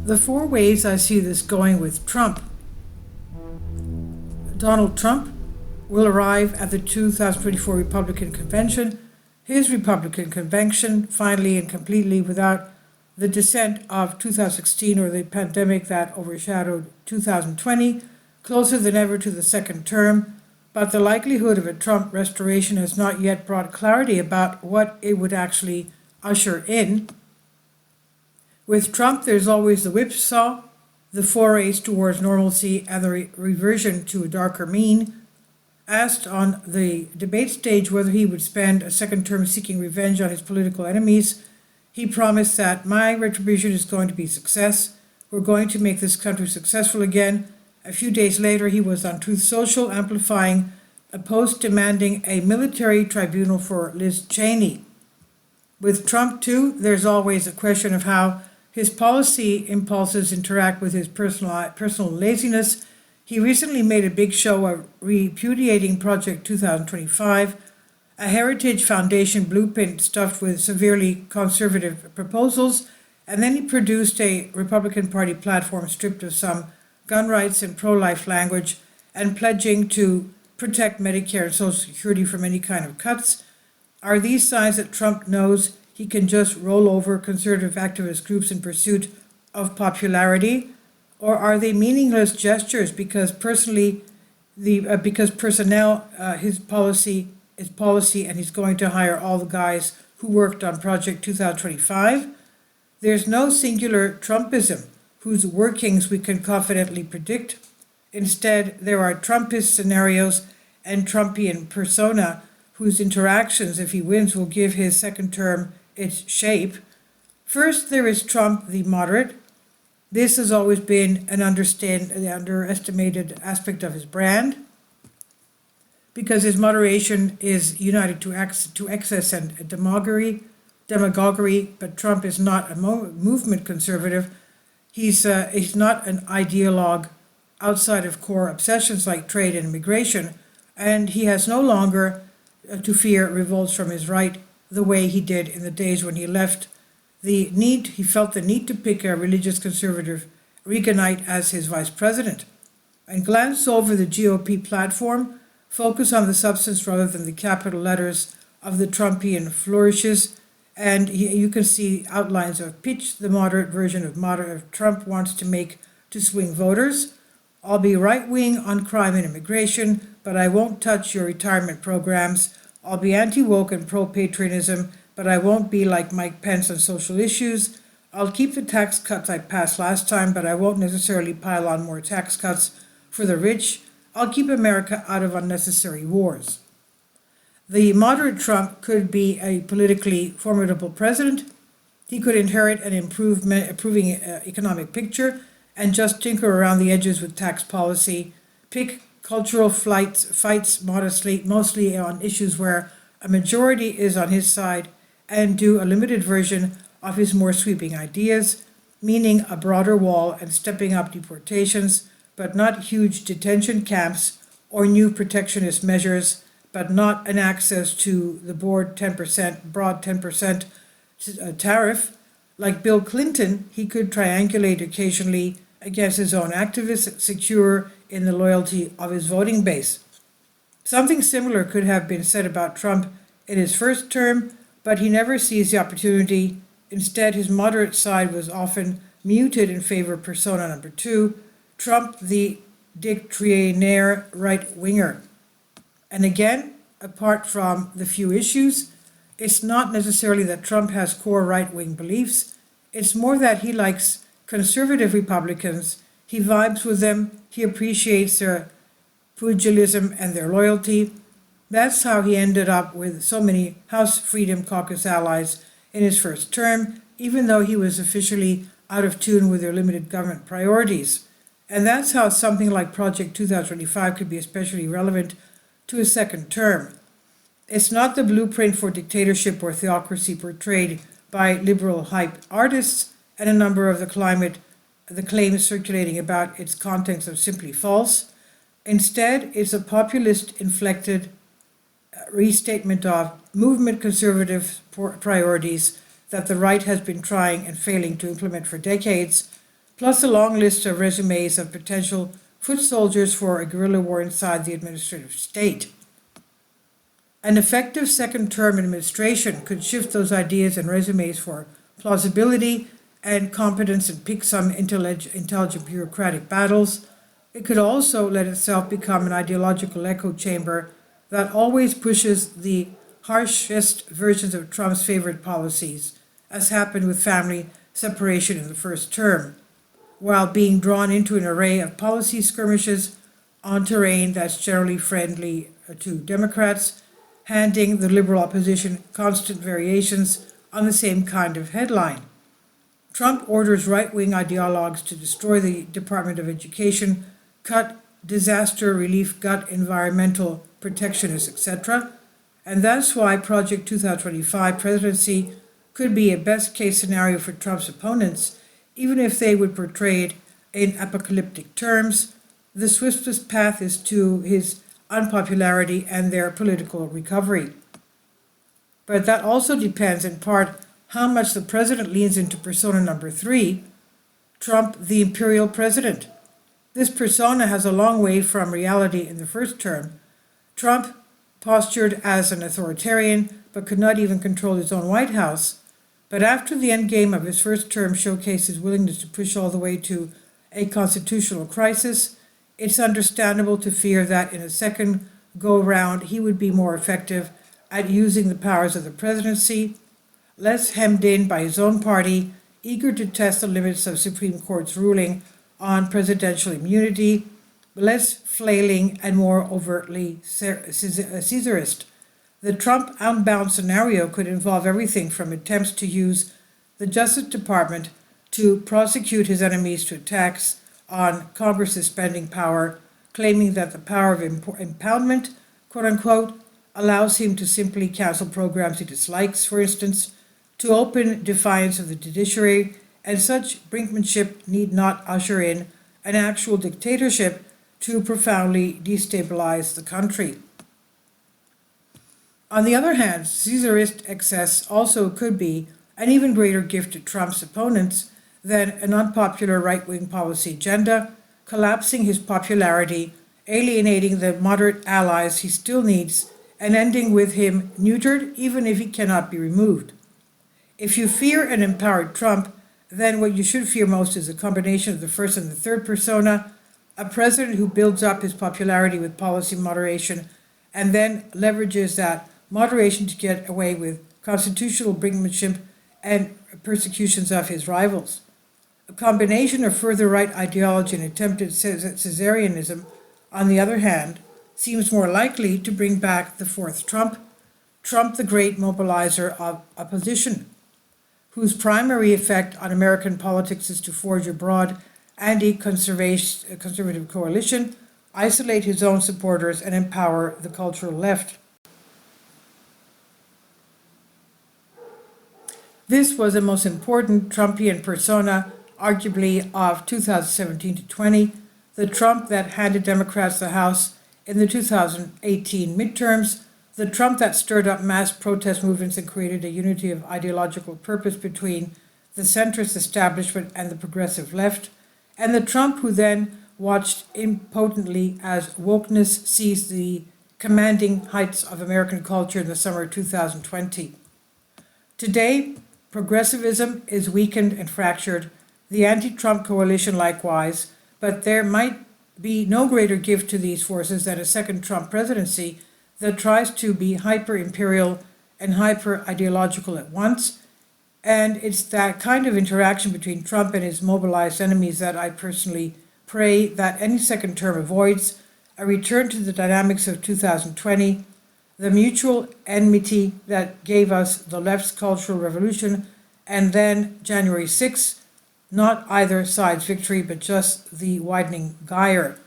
The four ways I see this going with Trump. Donald Trump will arrive at the 2024 Republican Convention, his Republican convention, finally and completely without the dissent of 2016 or the pandemic that overshadowed 2020, closer than ever to the second term. But the likelihood of a Trump restoration has not yet brought clarity about what it would actually usher in. With Trump, there's always the whipsaw, the forays towards normalcy, and the reversion to a darker mean. Asked on the debate stage whether he would spend a second term seeking revenge on his political enemies, he promised that my retribution is going to be success. We're going to make this country successful again. A few days later, he was on Truth Social amplifying a post demanding a military tribunal for Liz Cheney. With Trump, too, there's always a question of how his policy impulses interact with his personal laziness. He recently made a big show of repudiating Project 2025, a Heritage Foundation blueprint stuffed with severely conservative proposals, and then he produced a Republican Party platform stripped of some gun rights and pro-life language and pledging to protect Medicare and Social Security from any kind of cuts. Are these signs that Trump knows he can just roll over conservative activist groups in pursuit of popularity? Or are they meaningless gestures because personnel, his policy is policy, and he's going to hire all the guys who worked on Project 2025? There's no singular Trumpism whose workings we can confidently predict. Instead, there are Trumpist scenarios and Trumpian persona whose interactions, if he wins, will give his second term its shape. First, there is Trump the moderate. This has always been an underestimated aspect of his brand, because his moderation is united to excess and demagoguery, but Trump is not a movement conservative. He's not an ideologue outside of core obsessions like trade and immigration, and he has no longer to fear revolts from his right the way he did in the days when he felt the need to pick a religious conservative Reaganite as his vice president. And glance over the GOP platform, focus on the substance rather than the capital letters of the Trumpian flourishes, and you can see outlines of pitch the moderate version of Trump wants to make to swing voters. I'll be right-wing on crime and immigration, but I won't touch your retirement programs. I'll be anti-woke and pro-patriotism, but I won't be like Mike Pence on social issues. I'll keep the tax cuts I passed last time, but I won't necessarily pile on more tax cuts for the rich. I'll keep America out of unnecessary wars. The moderate Trump could be a politically formidable president. He could inherit an improving economic picture and just tinker around the edges with tax policy, pick cultural fights mostly on issues where a majority is on his side, and do a limited version of his more sweeping ideas, meaning a broader wall and stepping up deportations, but not huge detention camps, or new protectionist measures, but not an access to the broad 10% tariff. Like Bill Clinton, he could triangulate occasionally against his own activists, secure in the loyalty of his voting base. Something similar could have been said about Trump in his first term, but he never seized the opportunity. Instead, his moderate side was often muted in favor of persona number two, Trump the doctrinaire right-winger. And again, apart from the few issues, it's not necessarily that Trump has core right-wing beliefs. It's more that he likes conservative Republicans. He vibes with them. He appreciates their pugilism and their loyalty. That's how he ended up with so many House Freedom Caucus allies in his first term, even though he was officially out of tune with their limited government priorities. And that's how something like Project 2025 could be especially relevant to his second term. It's not the blueprint for dictatorship or theocracy portrayed by liberal hype artists, and a number of the claims circulating about its contents are simply false. Instead, it's a populist-inflected restatement of movement conservative priorities that the right has been trying and failing to implement for decades, plus a long list of resumes of potential foot soldiers for a guerrilla war inside the administrative state. An effective second-term administration could shift those ideas and resumes for plausibility and competence and pick some intelligent bureaucratic battles. It could also let itself become an ideological echo chamber that always pushes the harshest versions of Trump's favorite policies, as happened with family separation in the first term, while being drawn into an array of policy skirmishes on terrain that's generally friendly to Democrats, handing the liberal opposition constant variations on the same kind of headline. Trump orders right-wing ideologues to destroy the Department of Education, cut disaster relief, gut environmental protectionists, etc. And that's why Project 2025 presidency could be a best-case scenario for Trump's opponents, even if they would portray it in apocalyptic terms. The swiftest path is to his unpopularity and their political recovery. But that also depends in part how much the president leans into persona number 3, Trump the imperial president. This persona has a long way from reality in the first term. Trump postured as an authoritarian but could not even control his own White House. But after the endgame of his first term showcased his willingness to push all the way to a constitutional crisis, it's understandable to fear that in a second go-round he would be more effective at using the powers of the presidency, less hemmed in by his own party, eager to test the limits of Supreme Court's ruling on presidential immunity, less flailing and more overtly Caesarist. The Trump unbound scenario could involve everything from attempts to use the Justice Department to prosecute his enemies to attacks on Congress's spending power, claiming that the power of impoundment, quote unquote, allows him to simply cancel programs he dislikes, for instance, to open defiance of the judiciary, and such brinkmanship need not usher in an actual dictatorship to profoundly destabilize the country. On the other hand, Caesarist excess also could be an even greater gift to Trump's opponents than an unpopular right-wing policy agenda, collapsing his popularity, alienating the moderate allies he still needs, and ending with him neutered even if he cannot be removed. If you fear an empowered Trump, then what you should fear most is a combination of the first and the third persona, a president who builds up his popularity with policy moderation and then leverages that moderation to get away with constitutional brinkmanship and persecutions of his rivals. A combination of further right ideology and attempted Caesarianism, on the other hand, seems more likely to bring back the fourth Trump, Trump the great mobilizer of opposition, whose primary effect on American politics is to forge a broad anti-conservative coalition, isolate his own supporters, and empower the cultural left. This was the most important Trumpian persona, arguably, of 2017 to 20, the Trump that handed Democrats the House in the 2018 midterms, the Trump that stirred up mass protest movements and created a unity of ideological purpose between the centrist establishment and the progressive left, and the Trump who then watched impotently as wokeness seized the commanding heights of American culture in the summer of 2020. Today, progressivism is weakened and fractured, the anti-Trump coalition likewise, but there might be no greater gift to these forces than a second Trump presidency that tries to be hyper-imperial and hyper-ideological at once. And it's that kind of interaction between Trump and his mobilized enemies that I personally pray that any second term avoids, a return to the dynamics of 2020, the mutual enmity that gave us the left's cultural revolution, and then January 6th, not either side's victory, but just the widening gyre.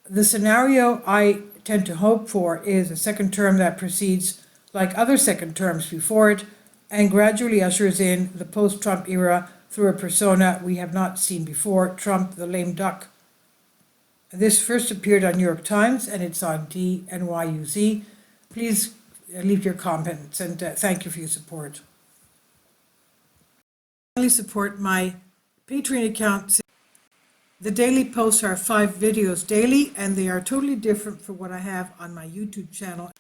The scenario I tend to hope for is a second term that proceeds like other second terms before it and gradually ushers in the post-Trump era through a persona we have not seen before, Trump the lame duck. This first appeared on New York Times and it's on DNYUZ. Please leave your comments and thank you for your support. support my Patreon account. The daily posts are 5 videos daily, and they are totally different from what I have on my YouTube channel.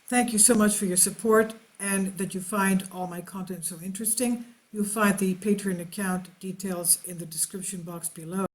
Thank you so much for your support and that you find all my content so interesting. You'll find the Patreon account details in the description box below.